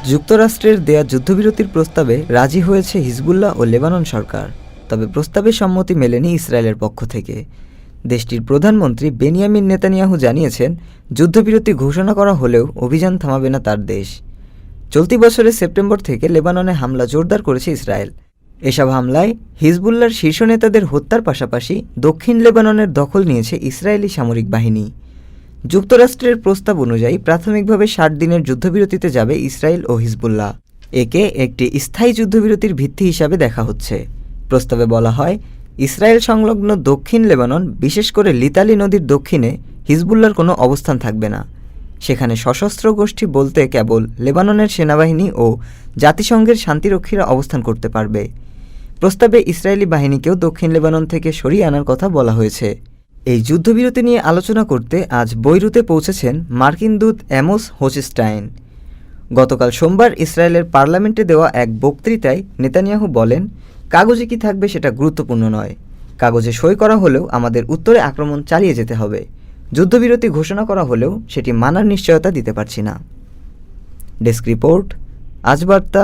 যুক্তরাষ্ট্রের দেয়া যুদ্ধবিরতির প্রস্তাবে রাজি হয়েছে হিজবুল্লাহ ও লেবানন সরকার, তবে প্রস্তাবে সম্মতি মেলেনি ইসরায়েলের পক্ষ থেকে। দেশটির প্রধানমন্ত্রী বেনিয়ামিন নেতানিয়াহু জানিয়েছেন, যুদ্ধবিরতি ঘোষণা করা হলেও অভিযান থামাবে না তার দেশ। চলতি বছরের সেপ্টেম্বর থেকে লেবাননে হামলা জোরদার করেছে ইসরায়েল। এসব হামলায় হিজবুল্লাহর শীর্ষ নেতাদের হত্যার পাশাপাশি দক্ষিণ লেবাননের দখল নিয়েছে ইসরায়েলি সামরিক বাহিনী। যুক্তরাষ্ট্রের প্রস্তাব অনুযায়ী প্রাথমিকভাবে ৬০ দিনের যুদ্ধবিরতিতে যাবে ইসরায়েল ও হিজবুল্লাহ। একে একটি স্থায়ী যুদ্ধবিরতির ভিত্তি হিসাবে দেখা হচ্ছে। প্রস্তাবে বলা হয়, ইসরায়েল সংলগ্ন দক্ষিণ লেবানন, বিশেষ করে লিতালি নদীর দক্ষিণে হিজবুল্লাহর কোনো অবস্থান থাকবে না। সেখানে সশস্ত্র গোষ্ঠী বলতে কেবল লেবাননের সেনাবাহিনী ও জাতিসংঘের শান্তিরক্ষীরা অবস্থান করতে পারবে। প্রস্তাবে ইসরায়েলি বাহিনীকেও দক্ষিণ লেবানন থেকে সরিয়ে আনার কথা বলা হয়েছে। এই যুদ্ধবিরতি নিয়ে আলোচনা করতে আজ বৈরুতে পৌঁছেছেন মার্কিন দূত অ্যামোস হোচস্টাইন। গতকাল সোমবার ইসরায়েলের পার্লামেন্টে দেওয়া এক বক্তৃতায় নেতানিয়াহু বলেন, কাগজে কি থাকবে সেটা গুরুত্বপূর্ণ নয়। কাগজে সই করা হলেও আমাদের উত্তরে আক্রমণ চালিয়ে যেতে হবে। যুদ্ধবিরতি ঘোষণা করা হলেও সেটি মানার নিশ্চয়তা দিতে পারছি না। ডেস্ক রিপোর্ট, আজ বার্তা,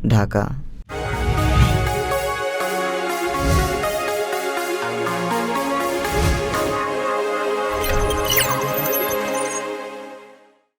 ঢাকা।